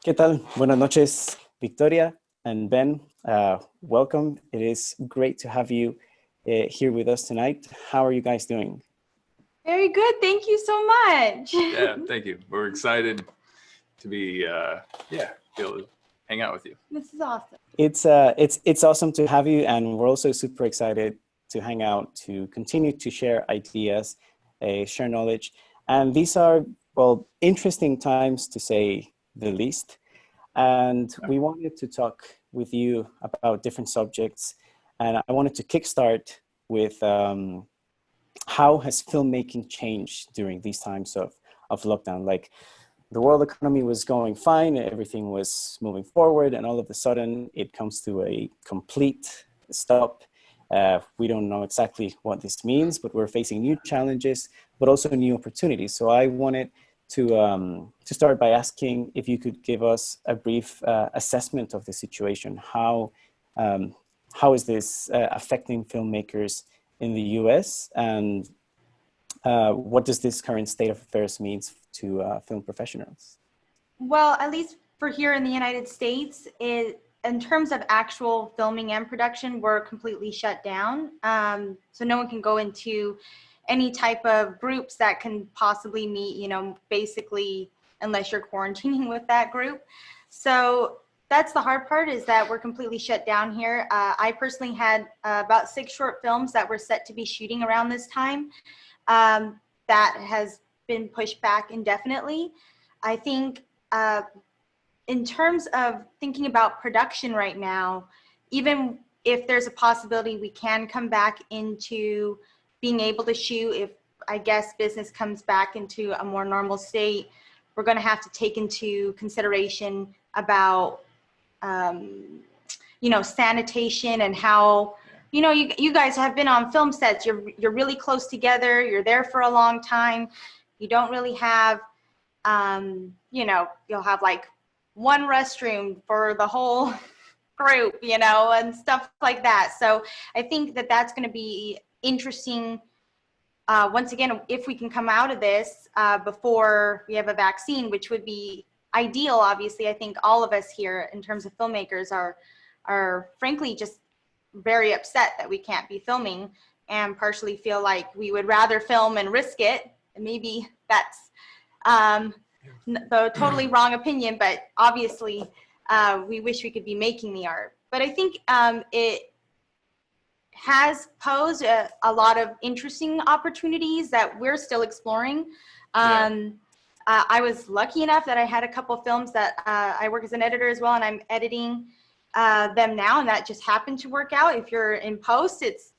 ¿Qué tal? Buenas noches, Victoria and Ben. Welcome. It is great to have you here with us tonight. How are you guys doing? Very good. Thank you so much. Yeah, thank you. We're excited to be able to hang out with you. This is awesome. It's awesome to have you, and we're also super excited to hang out, to continue to share ideas, share knowledge. And these are, well, interesting times to say the least. And we wanted to talk with you about different subjects. And I wanted to kickstart with how has filmmaking changed during these times of lockdown? Like, the world economy was going fine, everything was moving forward, and all of a sudden it comes to a complete stop. We don't know exactly what this means, but we're facing new challenges, but also new opportunities. So I wanted to start by asking if you could give us a brief assessment of the situation. How is this affecting filmmakers in the US, and what does this current state of affairs mean to film professionals? Well, at least for here in the United States, in terms of actual filming and production, we're completely shut down. So no one can go into any type of groups that can possibly meet, basically, unless you're quarantining with that group. So that's the hard part, is that we're completely shut down here. I personally had about 6 short films that were set to be shooting around this time. That has been pushed back indefinitely. I think in terms of thinking about production right now, even if there's a possibility we can come back into being able to shoot, if I guess business comes back into a more normal state, we're going to have to take into consideration about sanitation and how, you guys have been on film sets. You're really close together. You're there for a long time. You don't really have, you'll have like one restroom for the whole group, and stuff like that. So I think that that's going to be interesting. Once again, if we can come out of this before we have a vaccine, which would be ideal, obviously. I think all of us here in terms of filmmakers are frankly just very upset that we can't be filming, and partially feel like we would rather film and risk it. And maybe that's the totally wrong opinion, but obviously we wish we could be making the art. But I think it has posed a lot of interesting opportunities that we're still exploring. I was lucky enough that I had a couple films that I work as an editor as well, and I'm editing them now, and that just happened to work out. If you're in post, it's,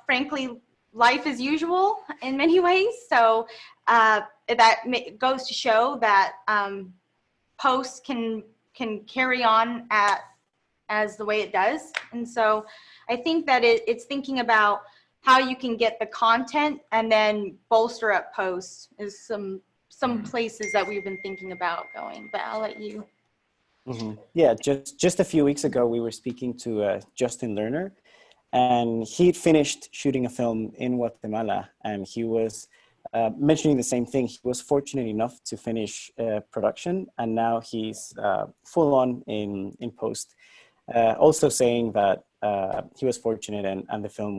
frankly, life as usual in many ways. So that goes to show that post can carry on as the way it does. And so I think that it's thinking about how you can get the content and then bolster up post is some places that we've been thinking about going, but I'll let you. Mm-hmm. Yeah, just a few weeks ago, we were speaking to Justin Lerner, and he'd finished shooting a film in Guatemala, and he was mentioning the same thing. He was fortunate enough to finish production, and now he's full on in post. Also saying that he was fortunate, and the film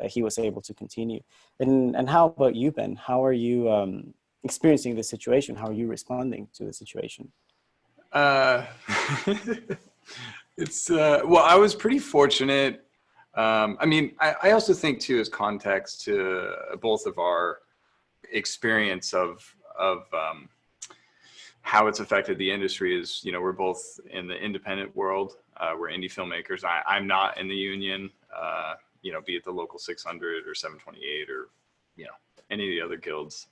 he was able to continue. And how about you, Ben? How are you experiencing the situation? How are you responding to the situation? It's well, I was pretty fortunate. I also think too, as context to both of our experience of how it's affected the industry is, we're both in the independent world. We're indie filmmakers. I'm not in the union, be it the local 600 or 728 or, any of the other guilds.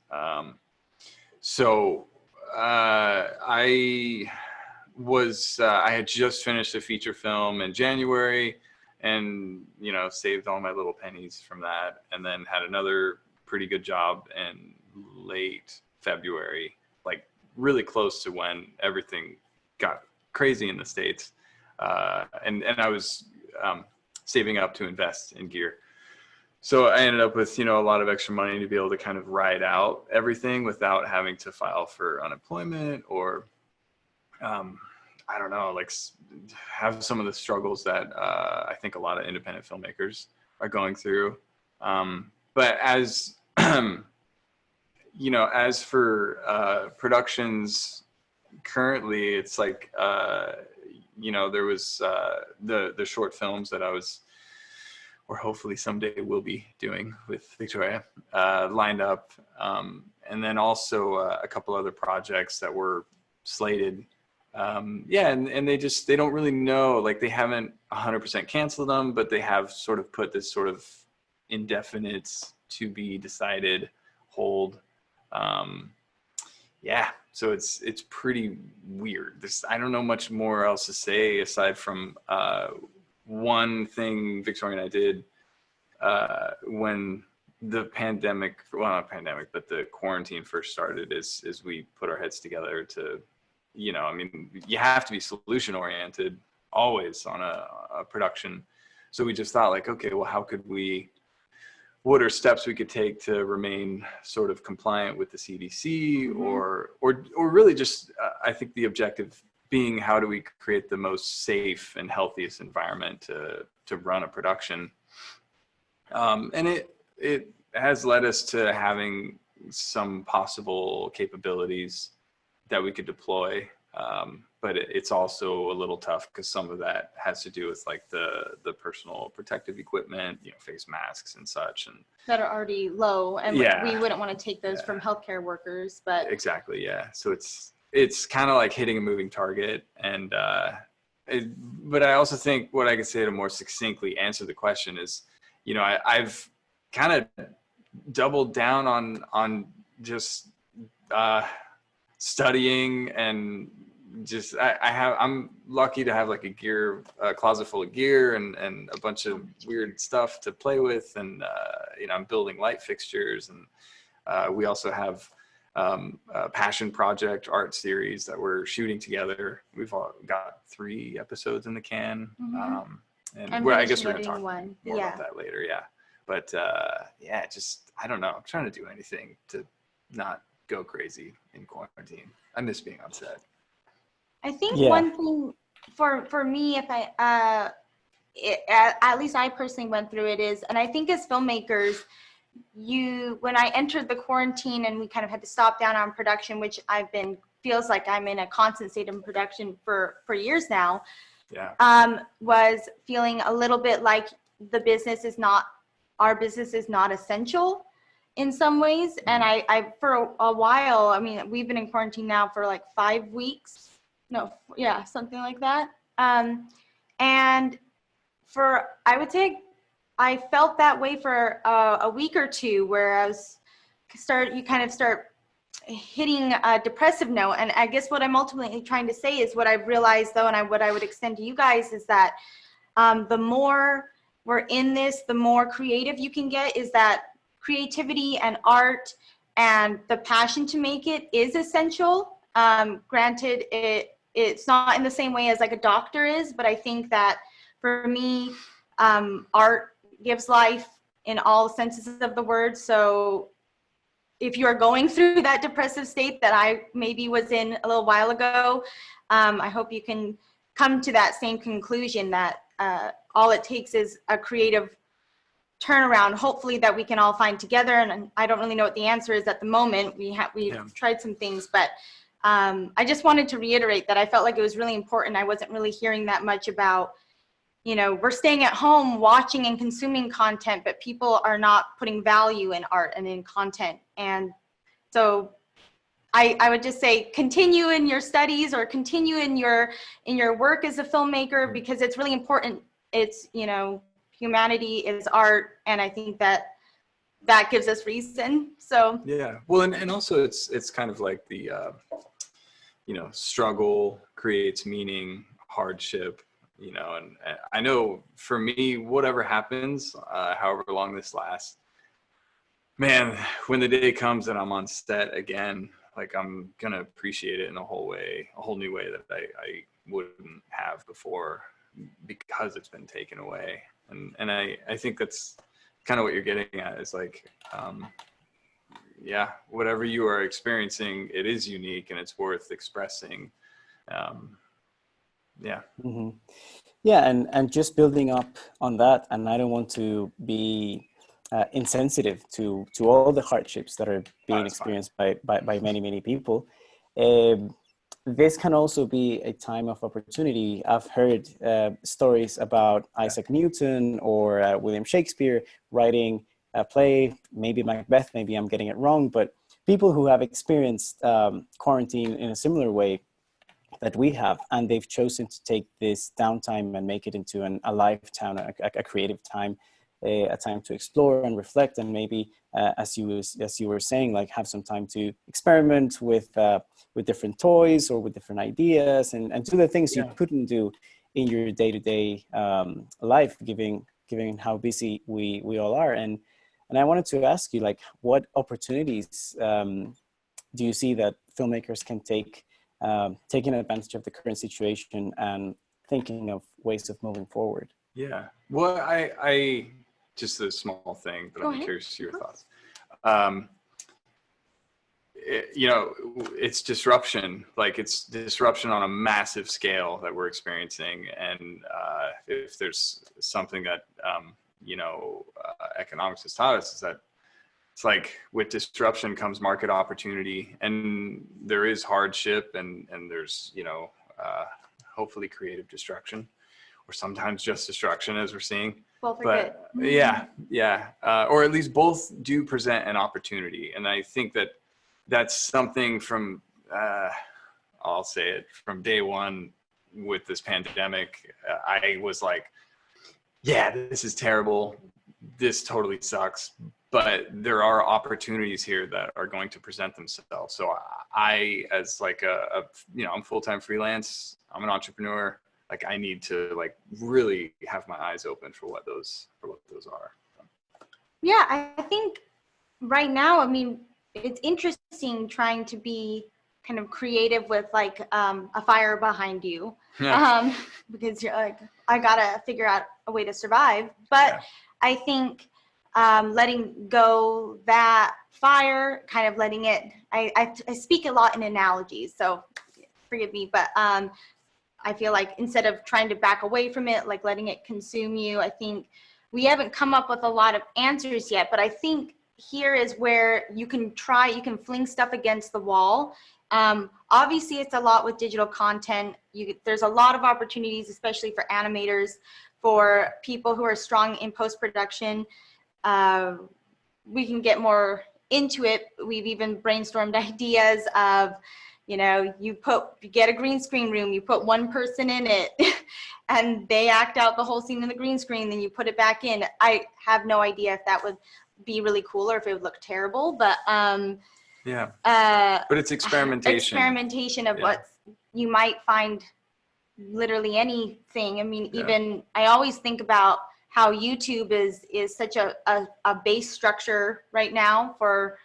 So I had just finished a feature film in January, and saved all my little pennies from that, and then had another pretty good job in late February, like really close to when everything got crazy in the States, and I was saving up to invest in gear. So I ended up with, a lot of extra money to be able to kind of ride out everything without having to file for unemployment or I don't know, like have some of the struggles that I think a lot of independent filmmakers are going through. But as you know, as for productions currently, it's like you know, there was the short films that I was, or hopefully someday will be doing with Victoria, lined up, and then also a couple other projects that were slated. Yeah, and they don't really know, like they haven't 100% canceled them, but they have sort of put this sort of indefinite to be decided hold. Yeah, so it's pretty weird. I don't know much more else to say aside from one thing Victoria and I did when the pandemic, well, not pandemic, but the quarantine first started, is we put our heads together to, you know, I mean, you have to be solution oriented always on a production. So we just thought like, okay, well, what are steps we could take to remain sort of compliant with the CDC, or really just, I think the objective being, how do we create the most safe and healthiest environment to run a production? And it has led us to having some possible capabilities that we could deploy. But it's also a little tough because some of that has to do with like the personal protective equipment, you know, face masks and such, and that are already low, and we wouldn't want to take those from healthcare workers, but exactly, yeah. So it's kind of like hitting a moving target, and but I also think what I could say to more succinctly answer the question is, you know, I've kind of doubled down on just studying, and just I'm lucky to have like a closet full of gear and a bunch of weird stuff to play with, and you know, I'm building light fixtures, and we also have a passion project art series that we're shooting together. We've all got 3 episodes in the can, and I guess we're gonna talk more about that later. Yeah, but yeah, just I don't know, I'm trying to do anything to not go crazy in quarantine. I miss being on set. I think one thing for me, if I at least I personally went through it, is, and I think as filmmakers, when I entered the quarantine and we kind of had to stop down on production, which feels like I'm in a constant state of production for years now. Yeah. Was feeling a little bit like our business is not essential in some ways. And I for a while, I mean, we've been in quarantine now for like 5 weeks. No, yeah, something like that. And I would say I felt that way for a week or two, where you kind of start hitting a depressive note. And I guess what I'm ultimately trying to say is, what I've realized though, and what I would extend to you guys, is that the more we're in this, the more creative you can get. Is that creativity and art and the passion to make it is essential. Granted, it's not in the same way as like a doctor is, but I think that for me, art gives life in all senses of the word. So if you're going through that depressive state that I maybe was in a little while ago, I hope you can come to that same conclusion, that all it takes is a creative turnaround, hopefully, that we can all find together. And I don't really know what the answer is at the moment. We've tried some things, but I just wanted to reiterate that I felt like it was really important. I wasn't really hearing that much about, you know, we're staying at home watching and consuming content, but people are not putting value in art and in content. And so I would just say, continue in your studies, or continue in your work as a filmmaker, because it's really important. It's, you know, humanity is art, and I think that gives us reason. So yeah, well, and also it's kind of like the you know, struggle creates meaning, hardship, you know, and I know for me, whatever happens, however long this lasts, man, when the day comes that I'm on set again, like I'm gonna appreciate it in a whole new way that I wouldn't have before, because it's been taken away. And I think that's kind of what you're getting at, is like, yeah, whatever you are experiencing, it is unique and it's worth expressing. Yeah. Mm-hmm. Yeah, and just building up on that, and I don't want to be insensitive to all the hardships that are being experienced by many people. Um, this can also be a time of opportunity. I've heard stories about Isaac Newton or William Shakespeare writing a play, maybe Macbeth, maybe I'm getting it wrong, but people who have experienced quarantine in a similar way that we have, and they've chosen to take this downtime and make it into a lifetime, a creative time, a time to explore and reflect, and maybe as you were saying, like have some time to experiment with different toys or with different ideas, and do the things you couldn't do in your day-to-day life, given how busy we all are. And I wanted to ask you, like, what opportunities do you see that filmmakers can take, taking advantage of the current situation and thinking of ways of moving forward? Yeah. Well, I just a small thing, but I'm curious to your thoughts. You know, it's disruption. Like, it's disruption on a massive scale that we're experiencing. And if there's something that, you know, economics has taught us, is that it's like with disruption comes market opportunity, and there is hardship, and there's, you know, hopefully creative destruction, or sometimes just destruction, as we're seeing. Both are good. Yeah. Or at least both do present an opportunity. And I think that that's something from, I'll say it, from day one with this pandemic. I was like, yeah, this is terrible. This totally sucks. But there are opportunities here that are going to present themselves. So I, as like you know, I'm full-time freelance, I'm an entrepreneur. Like, I need to like really have my eyes open for what those are. Yeah, I think right now, I mean, it's interesting trying to be kind of creative with like a fire behind you, because you're like, I gotta figure out a way to survive. But I think letting go that fire, kind of letting it, I speak a lot in analogies, so forgive me, but I feel like instead of trying to back away from it, like letting it consume you, I think we haven't come up with a lot of answers yet, but I think here is where you can fling stuff against the wall. Obviously, it's a lot with digital content. There's a lot of opportunities, especially for animators, for people who are strong in post-production. We can get more into it. We've even brainstormed ideas of, you know, you get a green screen room, you put one person in it and they act out the whole scene in the green screen, then you put it back in. I have no idea if that would be really cool or if it would look terrible, but but it's experimentation of what you might find, literally anything. I mean, even I always think about how YouTube is such a base structure right now for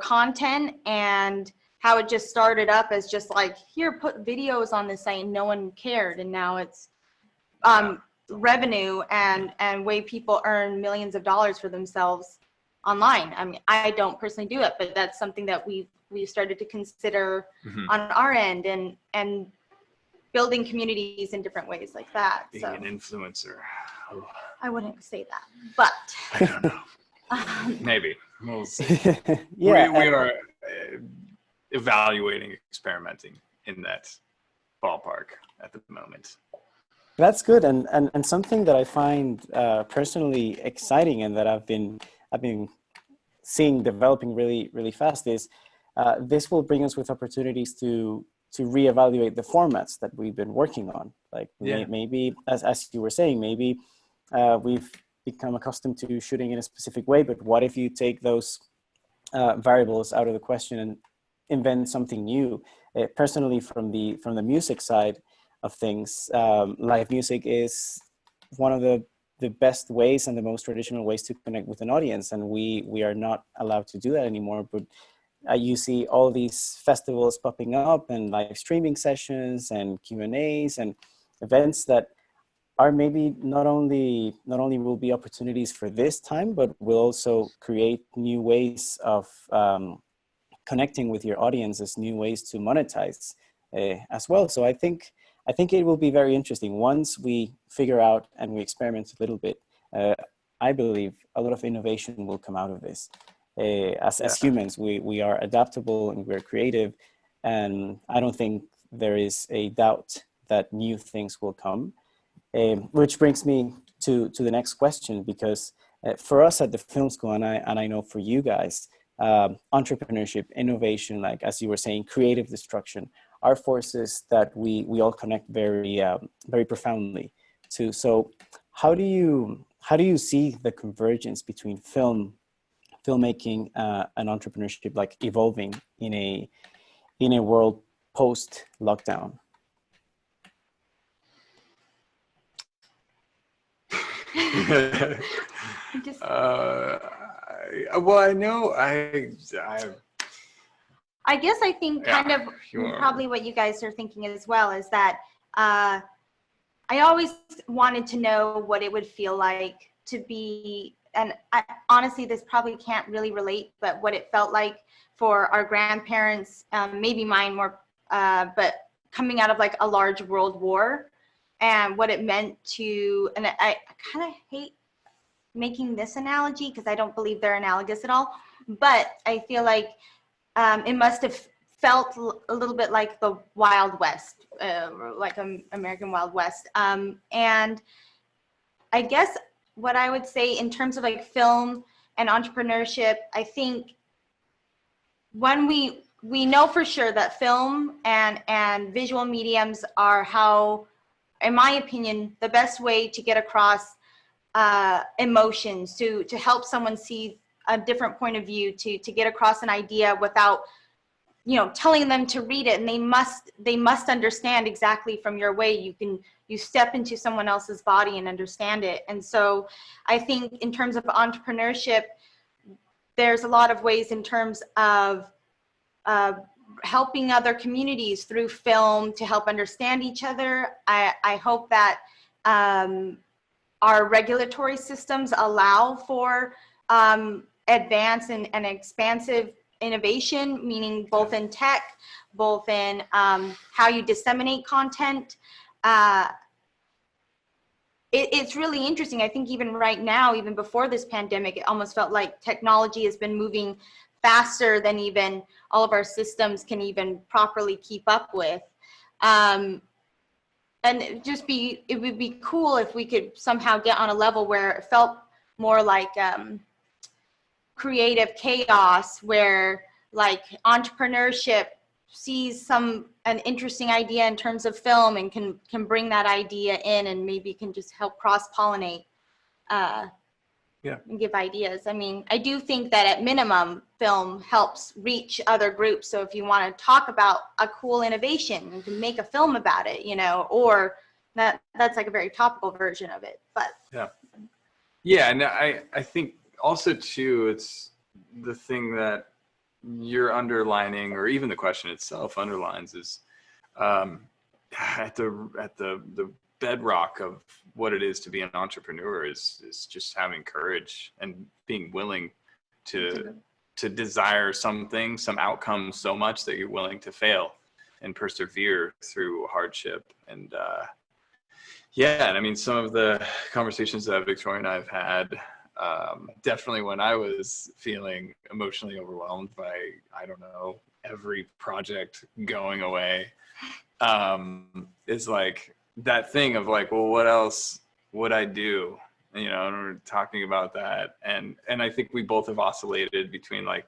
content, and how it just started up as just like, here, put videos on this site, and no one cared, and now it's revenue and way people earn millions of dollars for themselves online. I mean, I don't personally do it, but that's something that we've started to consider on our end, and building communities in different ways like that. Being an influencer. Oh. I wouldn't say that, but I don't know. Maybe we'll see. We are evaluating, experimenting in that ballpark at the moment. That's good, and something that I find personally exciting, and that I've been seeing developing really fast, is this will bring us with opportunities to reevaluate the formats that we've been working on. Like maybe, as you were saying, maybe we've become accustomed to shooting in a specific way, but what if you take those variables out of the question and invent something new? Personally, from the music side of things, live music is one of the best ways and the most traditional ways to connect with an audience, and we are not allowed to do that anymore. But you see all these festivals popping up, and live streaming sessions, and Q&As, and events that are maybe not only will be opportunities for this time, but will also create new ways of connecting with your audiences, new ways to monetize as well. So I think it will be very interesting once we figure out and we experiment a little bit. I believe a lot of innovation will come out of this. As humans, we are adaptable and we're creative, and I don't think there is a doubt that new things will come. Which brings me to the next question, because for us at the film school, and I know for you guys, entrepreneurship, innovation, like as you were saying, creative destruction, are forces that we all connect very very profoundly to. So how do you see the convergence between filmmaking and entrepreneurship like evolving in a world post lockdown? Well, I know I guess I think kind of probably what you guys are thinking as well is that I always wanted to know what it would feel like to be, and honestly, this probably can't really relate, but what it felt like for our grandparents, maybe mine more, but coming out of like a large world war, and what it meant to, and I kind of hate making this analogy because I don't believe they're analogous at all, but I feel like it must have felt a little bit like the Wild West, like American Wild West. And I guess what I would say in terms of like film and entrepreneurship, I think when we know for sure that film and visual mediums are how, in my opinion, the best way to get across emotions, to help someone see a different point of view, to get across an idea without, telling them to read it, and they must understand exactly from your way. You step into someone else's body and understand it. And so I think in terms of entrepreneurship, there's a lot of ways in terms of helping other communities through film to help understand each other. I hope that our regulatory systems allow for advanced and expansive innovation, meaning both in tech, both in how you disseminate content. It's really interesting. I think even right now, even before this pandemic, it almost felt like technology has been moving faster than even all of our systems can even properly keep up with. And it would be cool if we could somehow get on a level where it felt more like creative chaos, where like entrepreneurship sees an interesting idea in terms of film and can bring that idea in, and maybe can just help cross-pollinate and give ideas. I mean, I do think that at minimum, film helps reach other groups. So if you want to talk about a cool innovation, you can make a film about it, or that's like a very topical version of it. But and I think also too, it's the thing that you're underlining, or even the question itself underlines, is at the bedrock of what it is to be an entrepreneur is just having courage and being willing to desire something, some outcome so much that you're willing to fail and persevere through hardship. And and I mean, some of the conversations that Victoria and I have had, definitely when I was feeling emotionally overwhelmed by, I don't know, every project going away, is like that thing of like, well, what else would I do? And we're talking about that. And I think we both have oscillated between like,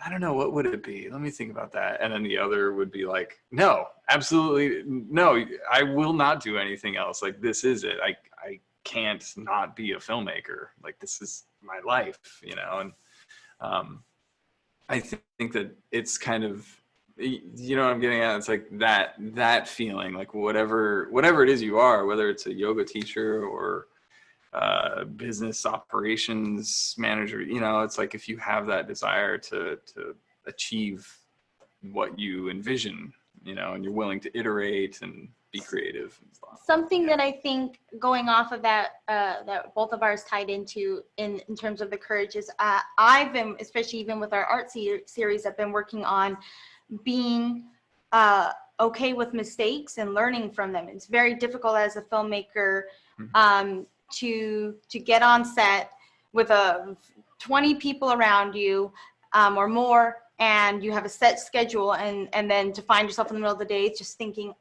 I don't know, what would it be? Let me think about that. And then the other would be like, no, absolutely no, I will not do anything else. Like, this is it. I can't not be a filmmaker. Like, this is my life, and I think that it's kind of, what I'm getting at. It's like that feeling, like whatever it is you are, whether it's a yoga teacher or business operations manager, it's like, if you have that desire to achieve what you envision, and you're willing to iterate and be creative and stuff. Something that I think, going off of that, that both of ours tied into in terms of the courage, is I've been, especially even with our art series, I've been working on being okay with mistakes and learning from them. It's very difficult as a filmmaker to get on set with 20 people around you or more, and you have a set schedule, and then to find yourself in the middle of the day just thinking,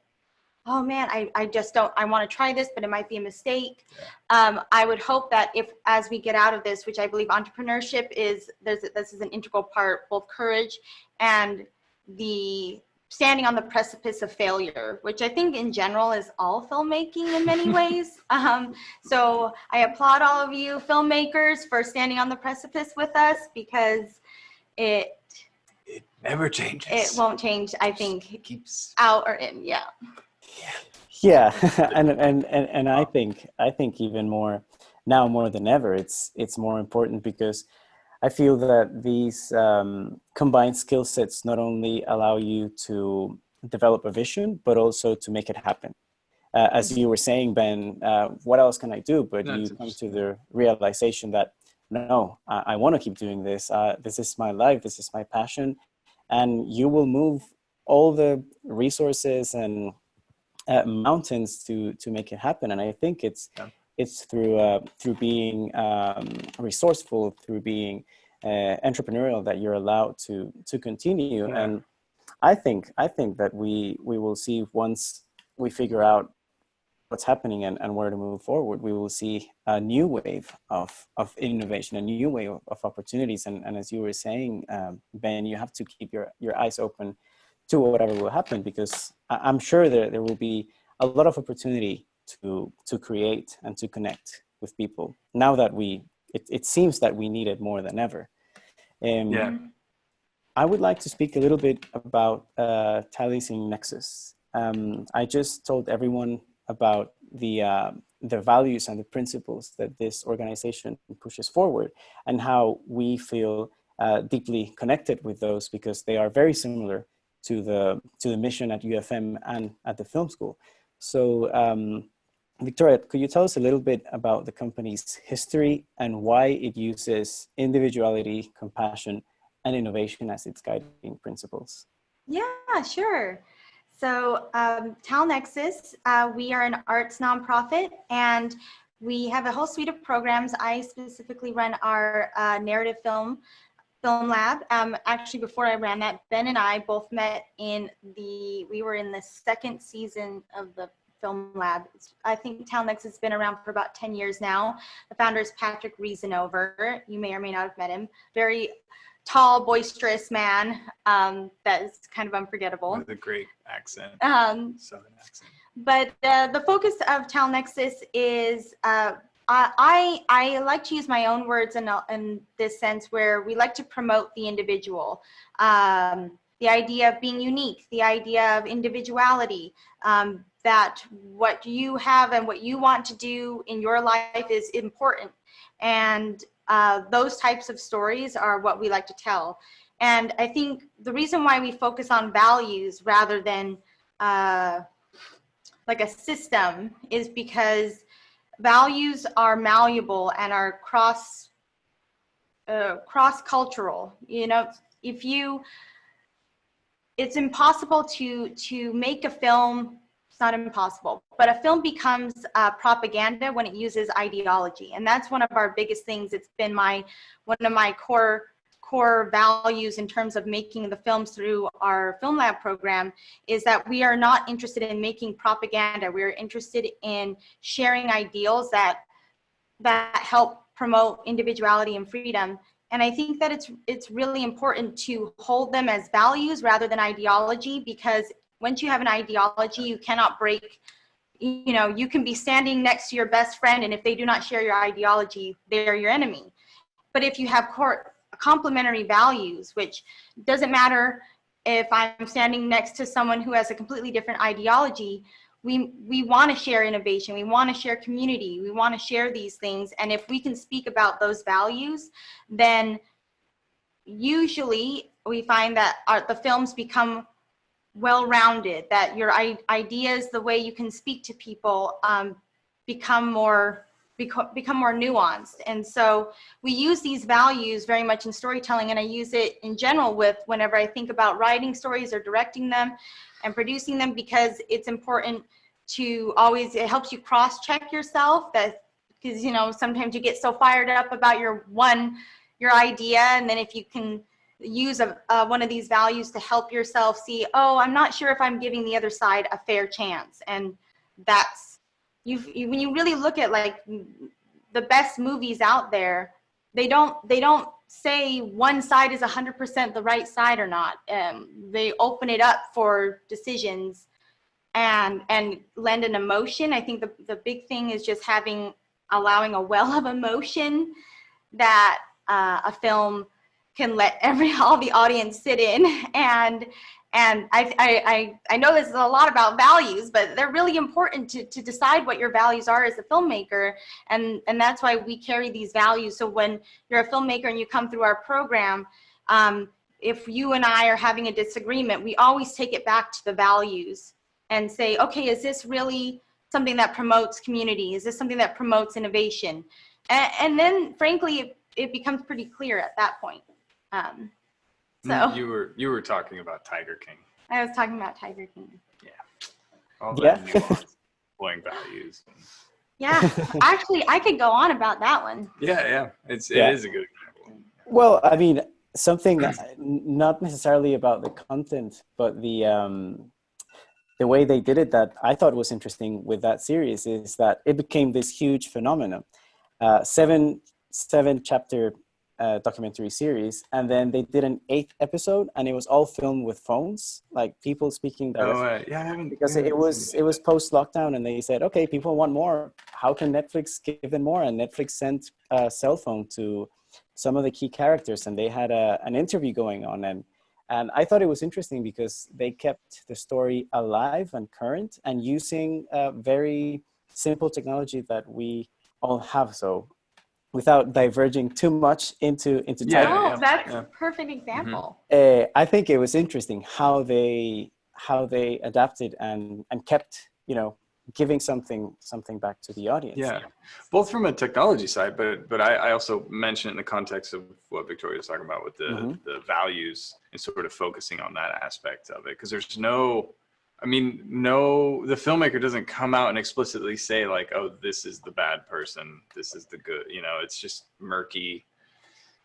oh man, I just don't, I want to try this, but it might be a mistake. I would hope that as we get out of this, which I believe entrepreneurship is, this is an integral part, both courage and the standing on the precipice of failure, which I think in general is all filmmaking in many ways. So I applaud all of you filmmakers for standing on the precipice with us, because it never changes. It won't change, I think. It keeps out or in, yeah. Yeah, and I think even more now, more than ever, it's more important, because I feel that these combined skill sets not only allow you to develop a vision, but also to make it happen. As you were saying, Ben, what else can I do? But you come to the realization that, no, I want to keep doing this. This is my life. This is my passion. And you will move all the resources and mountains to make it happen. And I think it's through being resourceful, through being entrepreneurial, that you're allowed to continue. Yeah. And I think that we will see, once we figure out what's happening and where to move forward, we will see a new wave of innovation, a new wave of opportunities. And as you were saying, Ben, you have to keep your eyes open to whatever will happen, because I'm sure there will be a lot of opportunity to create and to connect with people now that it seems that we need it more than ever. I would like to speak a little bit about Talising Nexus. I just told everyone about the values and the principles that this organization pushes forward, and how we feel deeply connected with those, because they are very similar to the mission at UFM and at the film school. So Victoria, could you tell us a little bit about the company's history and why it uses individuality, compassion, and innovation as its guiding principles? Yeah, sure. So TalNexus, we are an arts nonprofit, and we have a whole suite of programs. I specifically run our narrative film lab. Actually, before I ran that, Ben and I both met we were in the second season of the film lab. I think TalNexus has been around for about 10 years now. The founder is Patrick Riesenover. You may or may not have met him. Very tall, boisterous man that is kind of unforgettable. With a great accent, Southern accent. But the focus of TalNexus is, I like to use my own words in this sense, where we like to promote the individual, the idea of being unique, the idea of individuality, that what you have and what you want to do in your life is important. And those types of stories are what we like to tell. And I think the reason why we focus on values rather than like a system is because values are malleable and are cross-cultural. You know, it's impossible to make a film. It's not impossible, but a film becomes propaganda when it uses ideology, and that's one of our biggest things. It's been one of my core values in terms of making the films through our film lab program, is that we are not interested in making propaganda. We're interested in sharing ideals that help promote individuality and freedom. And I think that it's really important to hold them as values rather than ideology, because once you have an ideology, you cannot break. You know, you can be standing next to your best friend, and if they do not share your ideology, they're your enemy. But if you have complementary values, which doesn't matter if I'm standing next to someone who has a completely different ideology, we want to share innovation, we want to share community, we want to share these things. And if we can speak about those values, then usually we find that the films become well-rounded, that your ideas, the way you can speak to people, become more nuanced. And so we use these values very much in storytelling, and I use it in general whenever I think about writing stories or directing them. and producing them, because it's important to always, it helps you cross-check yourself, that because, you know, sometimes you get so fired up about your idea, and then if you can use one of these values to help yourself see, oh, I'm not sure if I'm giving the other side a fair chance. And that's, when you really look at like the best movies out there, they don't say one side is 100% the right side or not. They open it up for decisions and lend an emotion. I think the big thing is just allowing a well of emotion that a film can let all the audience sit in. And I know this is a lot about values, but they're really important to decide what your values are as a filmmaker. And that's why we carry these values. So when you're a filmmaker and you come through our program, if you and I are having a disagreement, we always take it back to the values and say, okay, is this really something that promotes community? Is this something that promotes innovation? And then frankly, it becomes pretty clear at that point. So you were talking about Tiger King. I was talking about Tiger King. Yeah. All that nuance, employing values. Yeah, actually, I could go on about that one. Yeah. It is a good example. Well, I mean, something not necessarily about the content, but the way they did it that I thought was interesting with that series is that it became this huge phenomenon. Seven chapter documentary series, and then they did an 8th episode, and it was all filmed with phones, like people speaking directly. Because it was post lockdown, and they said, okay, people want more. How can Netflix give them more? And Netflix sent a cell phone to some of the key characters, and they had an interview going on, and I thought it was interesting because they kept the story alive and current, and using very simple technology that we all have. So without diverging too much into time. That's a perfect example. I think it was interesting how they adapted and kept, you know, giving something back to the audience. Yeah, both from a technology side, but I also mentioned in the context of what Victoria was talking about with the values and sort of focusing on that aspect of it, because there's the filmmaker doesn't come out and explicitly say like, oh, this is the bad person, this is the good, you know, it's just murky.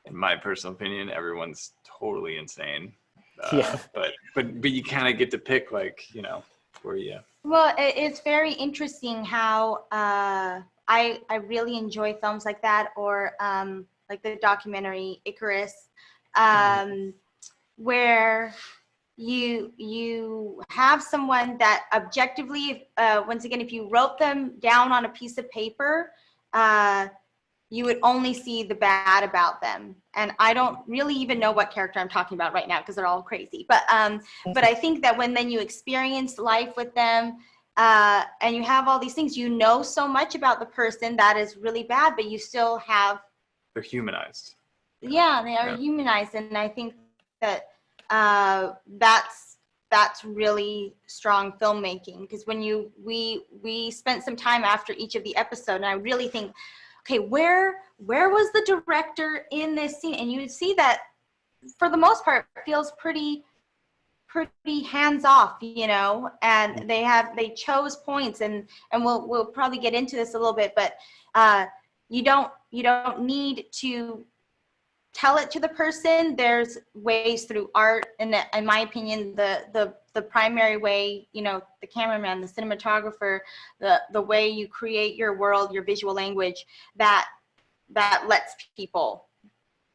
In my personal opinion, everyone's totally insane. But you kind of get to pick, like, you know, where you. Well, it's very interesting how I really enjoy films like that, or like the documentary Icarus, where you have someone that objectively, once again, if you wrote them down on a piece of paper, you would only see the bad about them. And I don't really even know what character I'm talking about right now because they're all crazy. But I think that when then you experience life with them, and you have all these things, you know so much about the person that is really bad, but you still have. They're humanized. Yeah, they are humanized, and I think that that's really strong filmmaking, because when we spent some time after each of the episodes, and I really think, okay, where was the director in this scene? And you would see that for the most part it feels pretty hands off, you know, and they chose points, and we'll probably get into this a little bit, but you don't need to tell it to the person. There's ways through art, and in my opinion, the primary way, you know, the cameraman, the cinematographer, the way you create your world, your visual language, that lets people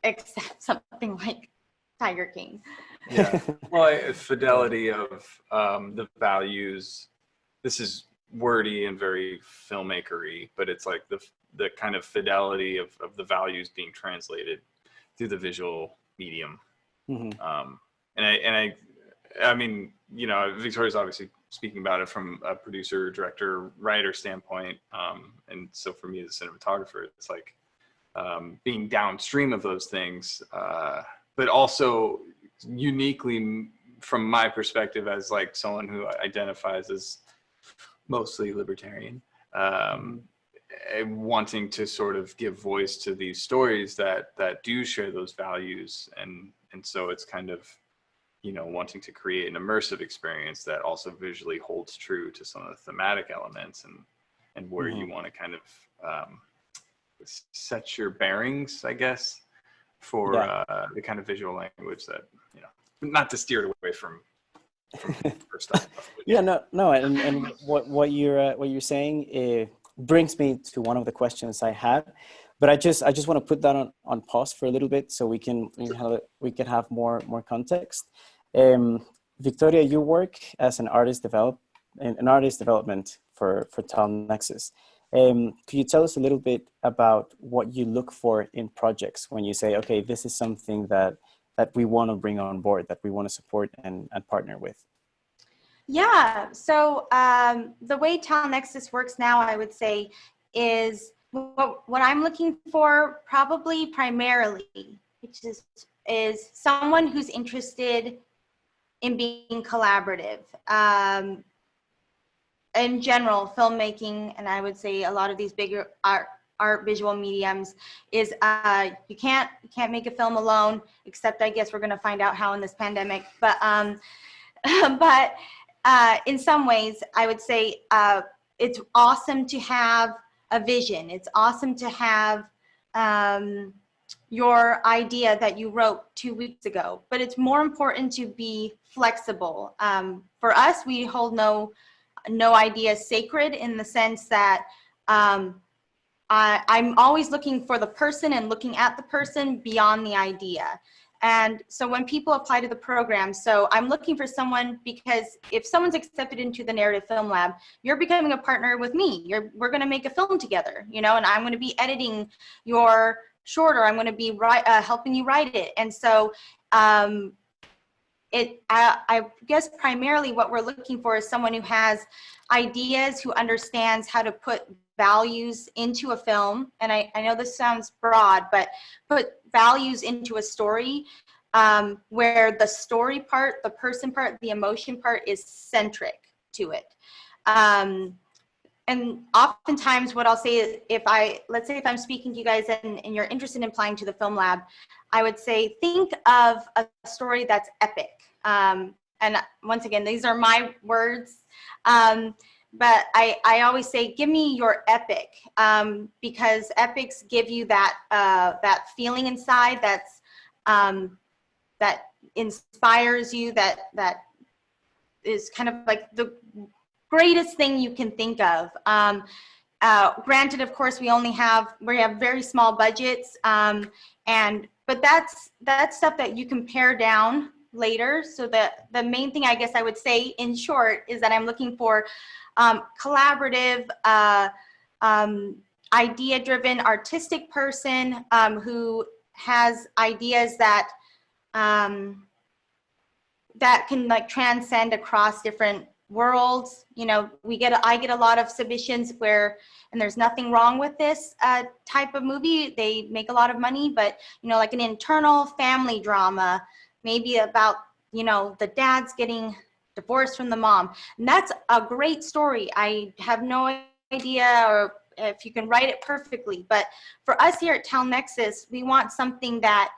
accept something like Tiger King. Yeah, well, fidelity of the values. This is wordy and very filmmakery, but it's like the kind of fidelity of the values being translated through the visual medium. I mean, you know, Victoria's obviously speaking about it from a producer, director, writer standpoint, and so for me as a cinematographer, it's like being downstream of those things, but also uniquely from my perspective as like someone who identifies as mostly libertarian, wanting to sort of give voice to these stories that do share those values, and so it's kind of, you know, wanting to create an immersive experience that also visually holds true to some of the thematic elements and where you want to kind of set your bearings, I guess, for the kind of visual language that, you know, not to steer it away from first stuff. Yeah, no, and what you're saying brings me to one of the questions I had, but I just want to put that on pause for a little bit so we can have more context. Victoria, you work as an artist development for Talent Nexus. Could you tell us a little bit about what you look for in projects when you say, okay, this is something that we want to bring on board, that we want to support and partner with? Yeah, so the way Talent Nexus works now, I would say, is what I'm looking for probably primarily, which is someone who's interested in being collaborative. In general, filmmaking, and I would say a lot of these bigger art visual mediums, is you can't make a film alone, except I guess we're going to find out how in this pandemic. But but in some ways, I would say it's awesome to have a vision. It's awesome to have your idea that you wrote 2 weeks ago, but it's more important to be flexible. For us, we hold no idea sacred, in the sense that I'm always looking for the person and looking at the person beyond the idea. And so when people apply to the program, so I'm looking for someone, because if someone's accepted into the Narrative Film Lab, you're becoming a partner with me. We're going to make a film together, you know, and I'm going to be editing your short, or I'm going to be helping you write it. And so I guess primarily what we're looking for is someone who has ideas, who understands how to put values into a film. And I know this sounds broad, but put values into a story where the story part, the person part, the emotion part is centric to it. And oftentimes what I'll say is, let's say if I'm speaking to you guys and you're interested in applying to the film lab, I would say, think of a story that's epic. And once again, these are my words. But I always say, give me your epic, because epics give you that feeling inside that's that inspires you, that is kind of like the greatest thing you can think of. Granted, of course, we have very small budgets, but that's stuff that you can pare down later. So the main thing, I guess I would say in short, is that I'm looking for collaborative, idea-driven, artistic person who has ideas that that can like transcend across different worlds. You know, I get a lot of submissions where, and there's nothing wrong with this type of movie. They make a lot of money, but you know, like an internal family drama, maybe about, you know, the dad's getting divorced from the mom. And that's a great story. I have no idea or if you can write it perfectly, but for us here at Talent Nexus, we want something that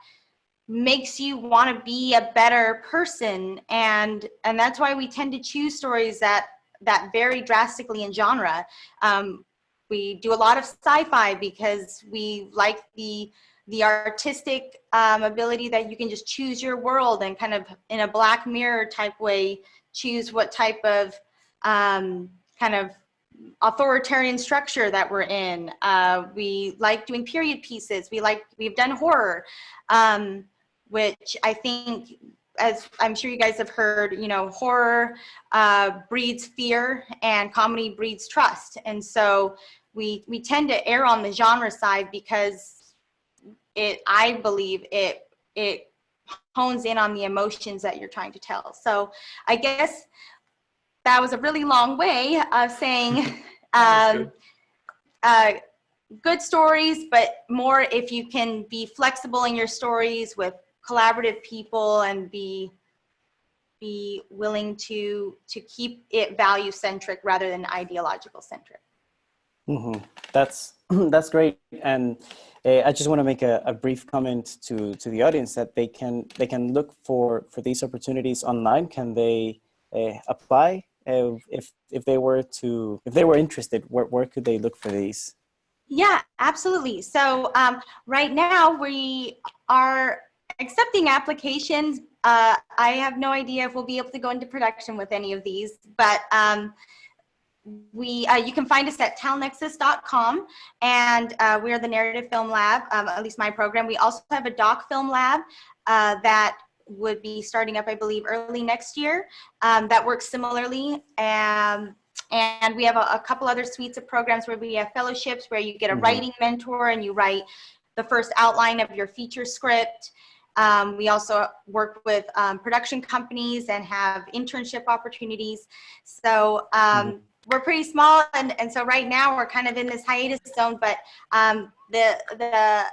makes you want to be a better person, and that's why we tend to choose stories that vary drastically in genre. We do a lot of sci-fi because we like the artistic ability that you can just choose your world and kind of in a Black Mirror type way choose what type of kind of authoritarian structure that we're in. We like doing period pieces. We've done horror, which I think, as I'm sure you guys have heard, you know, horror breeds fear and comedy breeds trust. And so we tend to err on the genre side because I believe it hones in on the emotions that you're trying to tell. So I guess that was a really long way of saying good stories, but more if you can be flexible in your stories with collaborative people and be willing to keep it value centric rather than ideological centric. Mm-hmm. That's That's great. And I just want to make a brief comment to the audience that they can look for these opportunities online. Can they apply if they were interested? Where could they look for these? Yeah, absolutely. So right now we are accepting applications. I have no idea if we'll be able to go into production with any of these, but you can find us at talnexus.com, and we are the Narrative Film Lab, at least my program. We also have a doc film lab that would be starting up, I believe, early next year, that works similarly. And we have a couple other suites of programs where we have fellowships where you get a writing mentor and you write the first outline of your feature script. We also work with production companies and have internship opportunities. So we're pretty small, and so right now we're kind of in this hiatus zone, but the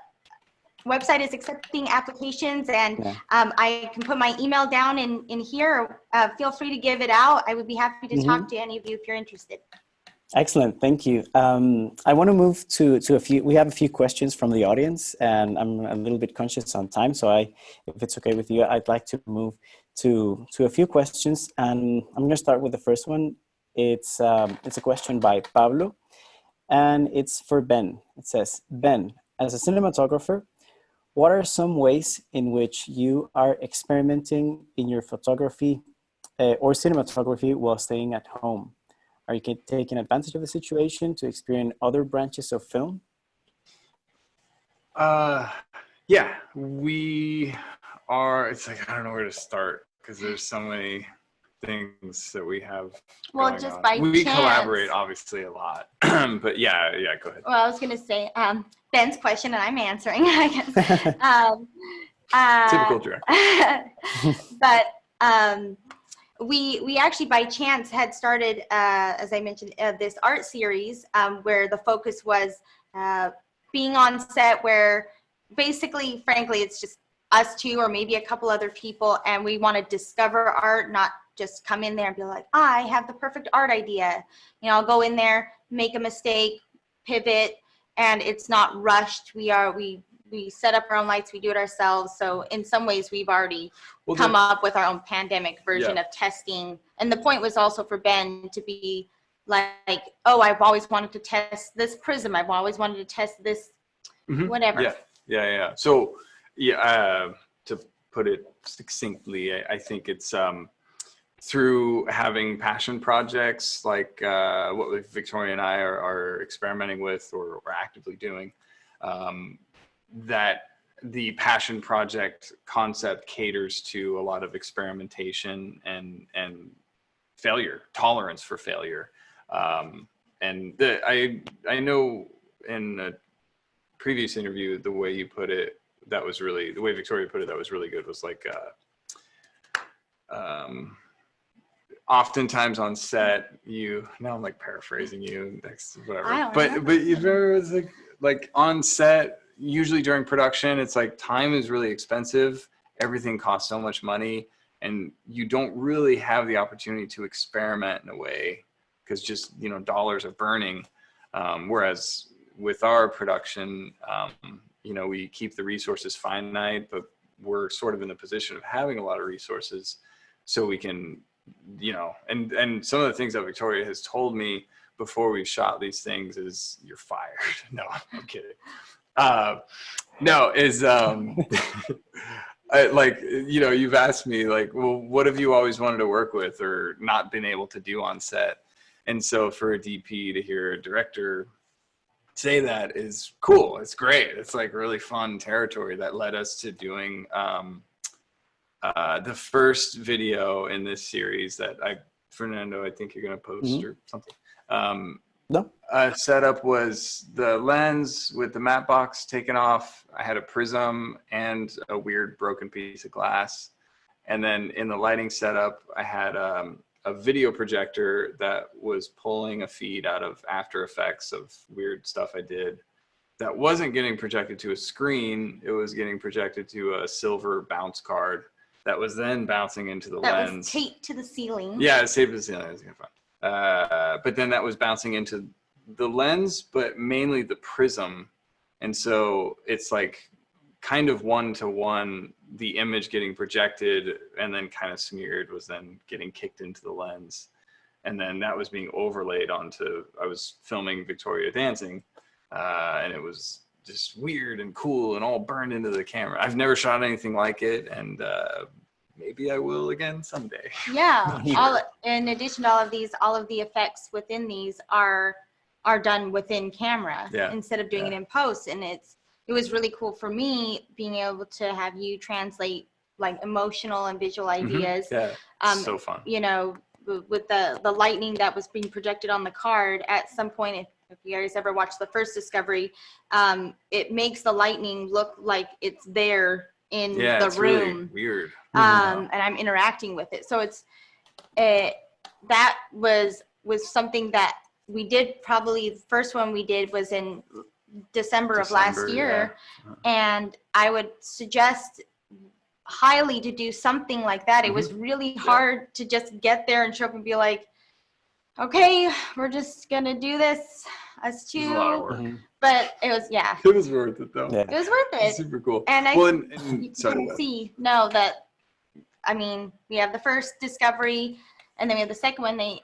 website is accepting applications, and I can put my email down in here. Feel free to give it out. I would be happy to talk to any of you if you're interested. Excellent, thank you. I want to move to a few. We have a few questions from the audience, and I'm a little bit conscious on time, so if it's okay with you, I'd like to move to a few questions, and I'm going to start with the first one. It's a question by Pablo, and it's for Ben. It says, Ben, as a cinematographer, what are some ways in which you are experimenting in your photography or cinematography while staying at home? Are you taking advantage of the situation to experience other branches of film? Yeah, we are. It's like, I don't know where to start because there's so many things that we have. Well, just by we chance. collaborate obviously a lot, but yeah, go ahead. Well, I was gonna say Ben's question, and I'm answering, I guess. Typical director. But we actually by chance had started, as I mentioned, this art series where the focus was being on set, where basically, frankly, it's just us two or maybe a couple other people, and we want to discover art, not just come in there and be like, I have the perfect art idea. You know, I'll go in there, make a mistake, pivot, and it's not rushed. We set up our own lights, we do it ourselves. So in some ways we've already come up with our own pandemic version of testing. And the point was also for Ben to be like, oh, I've always wanted to test this prism. I've always wanted to test this, whatever. Yeah. So to put it succinctly, I think it's through having passion projects like what Victoria and I are experimenting with or actively doing, that the passion project concept caters to a lot of experimentation and failure, tolerance for failure. And I know in a previous interview, the way you put it, the way Victoria put it, that was really good, was like, oftentimes on set, now I'm like paraphrasing you, whatever. But you remember, it was like on set, usually during production, it's like time is really expensive. Everything costs so much money, and you don't really have the opportunity to experiment in a way because just, dollars are burning. Whereas with our production, we keep the resources finite, but we're sort of in the position of having a lot of resources, so we can, and some of the things that Victoria has told me before we shot these things is, you're fired. No, I'm kidding. You've asked me like, well, what have you always wanted to work with or not been able to do on set? And so for a DP to hear a director say that is cool. It's great. It's like really fun territory that led us to doing the first video in this series that Fernando, I think you're going to post or something. No. Setup was the lens with the matte box taken off. I had a prism and a weird broken piece of glass. And then in the lighting setup, I had a video projector that was pulling a feed out of After Effects of weird stuff I did that wasn't getting projected to a screen. It was getting projected to a silver bounce card that was then bouncing into the lens. That was taped to the ceiling. Yeah, it was taped to the ceiling. It was kind of fun. But then that was bouncing into the lens, but mainly the prism. And so it's like kind of one-to-one, the image getting projected and then kind of smeared was then getting kicked into the lens. And then that was being overlaid onto, I was filming Victoria dancing, and it was just weird and cool and all burned into the camera. I've never shot anything like it, and maybe I will again someday. Yeah, in addition to all of the effects within these are done within camera instead of doing it in post. And it was really cool for me being able to have you translate like emotional and visual ideas. So fun. You know, with the lightning that was being projected on the card at some point, if you guys ever watched the first Discovery, it makes the lightning look like it's there in the room. Really weird. And I'm interacting with it. So that was something that we did. Probably the first one we did was in December of last year. And I would suggest highly to do something like that. It was really hard to just get there and show up and be like, okay, we're just gonna do this as two. It was a lot of work. But it was, it was worth it though. It was worth it. Super cool. And you can see that, I mean, we have the first Discovery, and then we have the second one. They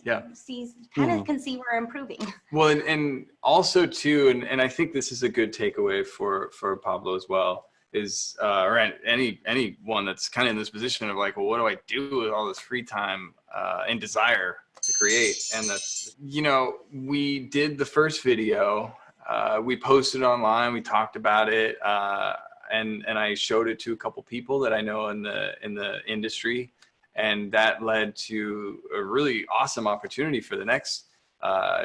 can see we're improving. Well, and also too, and I think this is a good takeaway for Pablo as well, is or anyone that's kind of in this position of like, well, what do I do with all this free time and desire to create? And that's, you know, we did the first video, we posted online, we talked about it, and I showed it to a couple people that I know in the industry, and that led to a really awesome opportunity for the next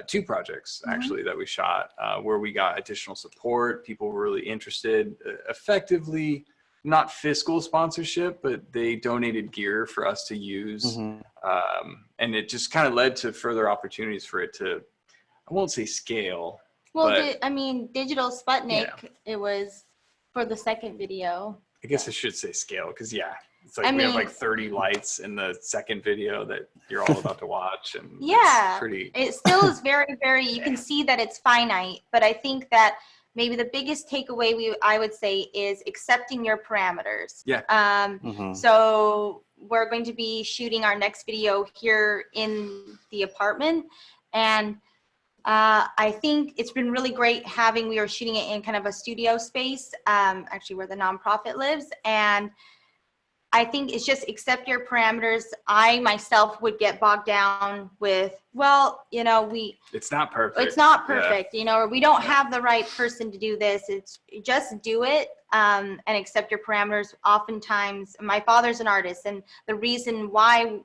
2 projects actually that we shot, where we got additional support. People were really interested, effectively not fiscal sponsorship, but they donated gear for us to use. And it just kind of led to further opportunities for it to, I won't say scale. Well, I mean, Digital Sputnik, it was for the second video. I guess I should say scale, because it's like we have like 30 lights in the second video that you're all about to watch, and it's pretty. It still is very, very. You can see that it's finite, but I think that maybe the biggest takeaway I would say is accepting your parameters. So we're going to be shooting our next video here in the apartment, and I think it's been really great we were shooting it in kind of a studio space, actually where the nonprofit lives. And I think it's just accept your parameters. I myself would get bogged down with, well, you know, it's not perfect. It's not perfect, you know, or we don't have the right person to do this. It's just do it, and accept your parameters. Oftentimes, my father's an artist, and the reason why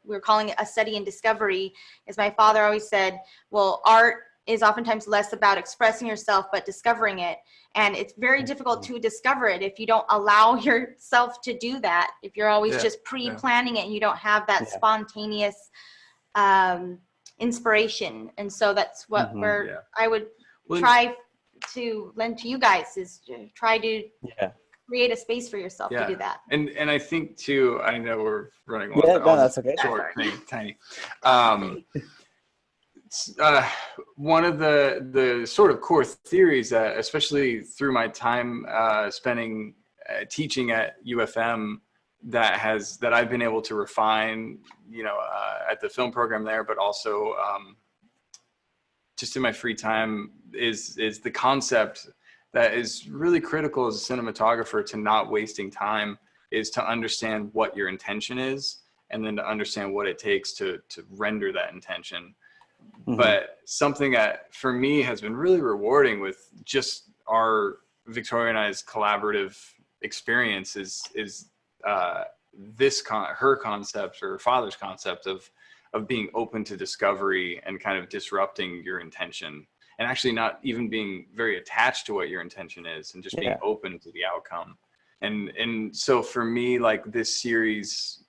we're calling it a study in discovery is my father always said, well, art is oftentimes less about expressing yourself, but discovering it. And it's very difficult to discover it if you don't allow yourself to do that. If you're always just pre-planning it and you don't have that spontaneous inspiration. And so that's what I would try to lend to you guys, is try to create a space for yourself to do that. And I think too, I know we're running long. No, that's okay. Short thing, tiny. One of the sort of core theories that, especially through my time spending teaching at UFM, that I've been able to refine, you know, at the film program there, but also just in my free time, is the concept that is really critical as a cinematographer to not wasting time, is to understand what your intention is, and then to understand what it takes to render that intention. But something that for me has been really rewarding with just our Victoria and I's collaborative experience is her concept, or her father's concept of being open to discovery and kind of disrupting your intention, and actually not even being very attached to what your intention is, and just being open to the outcome. And so for me, like, this series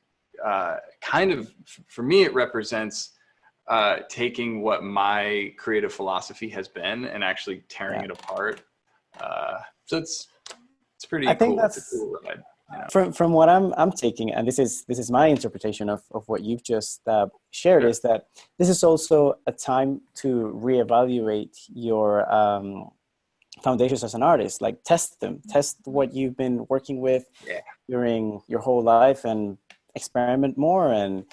kind of, for me, it represents taking what my creative philosophy has been and actually tearing it apart. So it's pretty cool. It's a cool ride. From what I'm taking, and this is my interpretation of what you've just shared, is that this is also a time to reevaluate your foundations as an artist. Like test what you've been working with during your whole life, and experiment more, and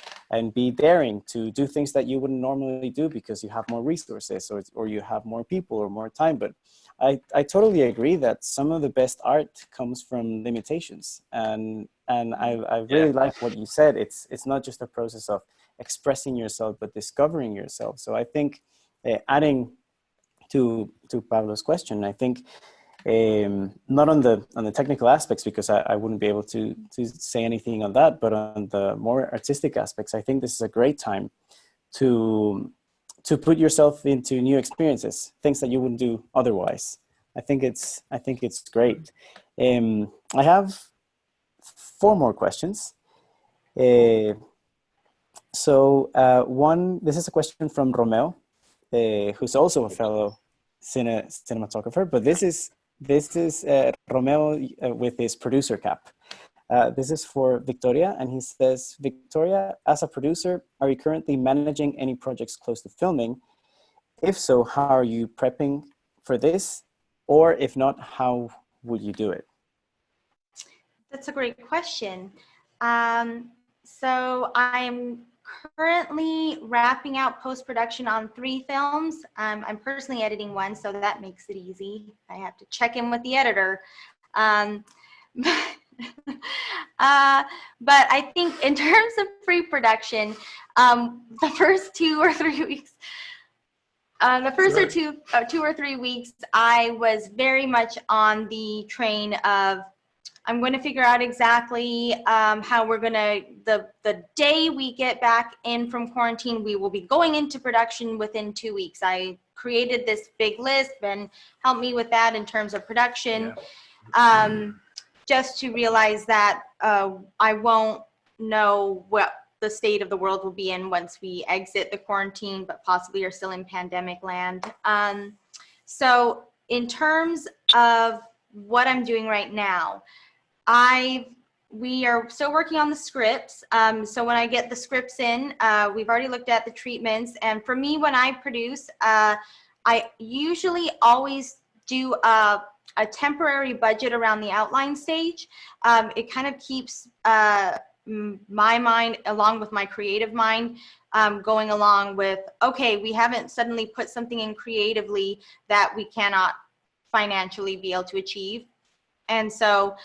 be daring to do things that you wouldn't normally do because you have more resources, or you have more people or more time. But I totally agree that some of the best art comes from limitations, and I really like what you said. It's not just a process of expressing yourself, but discovering yourself. So I think adding to Pablo's question, I think not on the technical aspects, because I wouldn't be able to say anything on that, but on the more artistic aspects, I think this is a great time to put yourself into new experiences, things that you wouldn't do otherwise. I think it's great. I have 4 more questions. One, this is a question from Romeo, who's also a fellow cinematographer, but this is Romeo with his producer cap. This is for Victoria, and he says, Victoria, as a producer, are you currently managing any projects close to filming? If so, how are you prepping for this? Or if not, how would you do it? That's a great question. So I'm currently wrapping out post-production on 3 films. I'm personally editing one, so that makes it easy. I have to check in with the editor. But I think in terms of pre-production, the first 2 or 3 weeks, the first 2 or 3 weeks, I was very much on the train of, I'm going to figure out exactly how we're going to, the day we get back in from quarantine, we will be going into production within 2 weeks. I created this big list. Ben helped me with that in terms of production. Just to realize that I won't know what the state of the world will be in once we exit the quarantine, but possibly are still in pandemic land. So in terms of what I'm doing right now, we are still working on the scripts. So when I get the scripts in, we've already looked at the treatments. And for me, when I produce, I usually always do a temporary budget around the outline stage. It kind of keeps my mind, along with my creative mind, going along with, okay, we haven't suddenly put something in creatively that we cannot financially be able to achieve. And so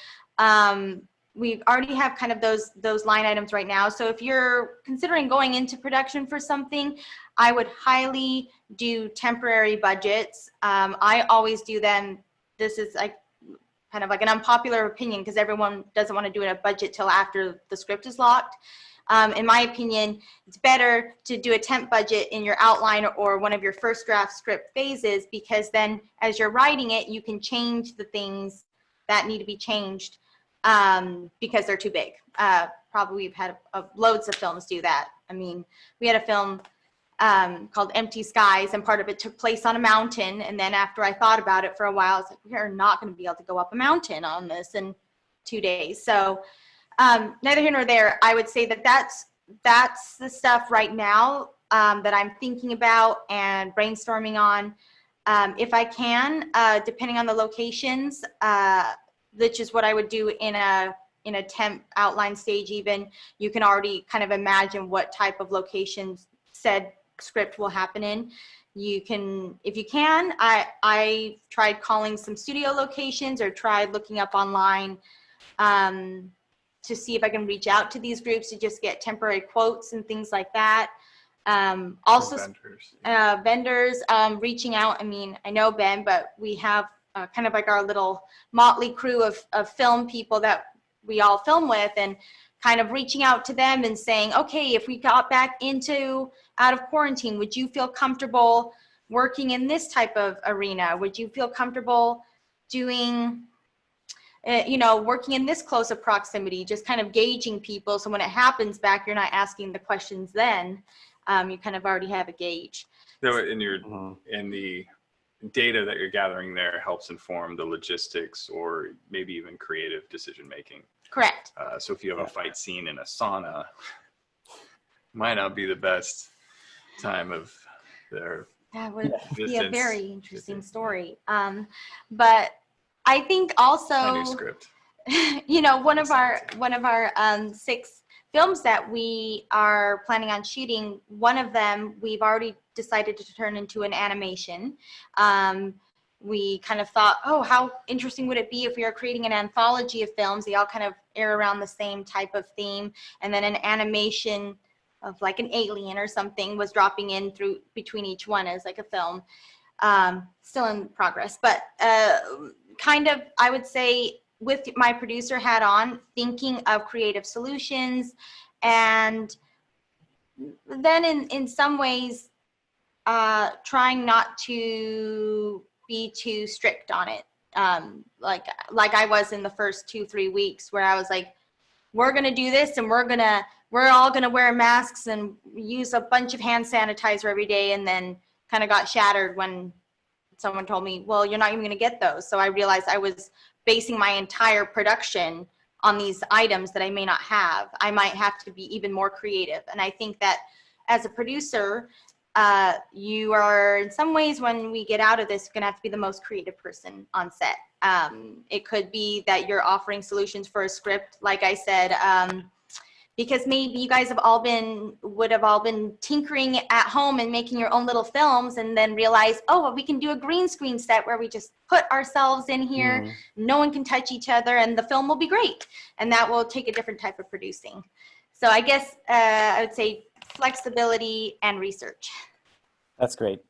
we already have kind of those line items right now. So if you're considering going into production for something, I would highly do temporary budgets. I always do them. This is like kind of like an unpopular opinion because everyone doesn't want to do a budget till after the script is locked. In my opinion, it's better to do a temp budget in your outline or one of your first draft script phases, because then as you're writing it, you can change the things that need to be changed because they're too big. Probably we've had loads of films do that. I mean, we had a film called Empty Skies, and part of it took place on a mountain. And then after I thought about it for a while, I was like, we are not going to be able to go up a mountain on this in 2 days. So neither here nor there. I would say that that's the stuff right now that I'm thinking about and brainstorming on. If I can, depending on the locations, which is what I would do in a temp outline stage even, you can already kind of imagine what type of locations said script will happen in. You can, if you can, I tried calling some studio locations or tried looking up online to see if I can reach out to these groups to just get temporary quotes and things like that. Also vendors reaching out. I mean, I know Ben, but we have kind of like our little motley crew of film people that we all film with, and kind of reaching out to them and saying, okay, if we got back out of quarantine, would you feel comfortable working in this type of arena? Would you feel comfortable doing, working in this close of proximity? Just kind of gauging people, so when it happens back, you're not asking the questions then. You kind of already have a gauge. So in data that you're gathering there helps inform the logistics or maybe even creative decision making. Correct. So if you have a fight scene in a sauna, might not be the best time of their That would be a distance. very interesting story. But I think also, My new script. you know, one of our 6 films that we are planning on shooting, one of them we've already decided to turn into an animation. We kind of thought, oh, how interesting would it be if we are creating an anthology of films? They all kind of air around the same type of theme, and then an animation of like an alien or something was dropping in through between each one as like a film. Still in progress, but kind of, I would say, with my producer hat on, thinking of creative solutions, and then in some ways trying not to be too strict on it, like I was in the first 2-3 weeks, where I was like, we're gonna do this, and we're all gonna wear masks and use a bunch of hand sanitizer every day, and then kind of got shattered when someone told me, well, you're not even gonna get those. So I realized I was basing my entire production on these items that I may not have. I might have to be even more creative. And I think that as a producer, you are, in some ways, when we get out of this, gonna have to be the most creative person on set. It could be that you're offering solutions for a script, like I said, because maybe you guys would have all been tinkering at home and making your own little films, and then realize, oh, well, we can do a green screen set where we just put ourselves in here, no one can touch each other, and the film will be great. And that will take a different type of producing. So I guess I would say flexibility and research. That's great.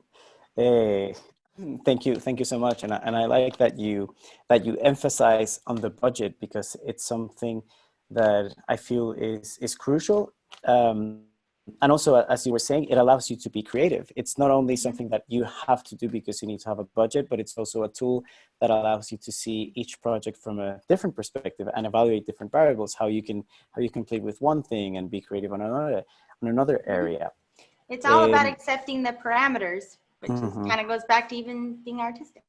Thank you so much. And I like that you emphasize on the budget, because it's something that I feel is crucial. And also, as you were saying, it allows you to be creative. It's not only something that you have to do because you need to have a budget, but it's also a tool that allows you to see each project from a different perspective and evaluate different variables, how you can play with one thing and be creative on another area. It's all about accepting the parameters, which is, kind of goes back to even being artistic.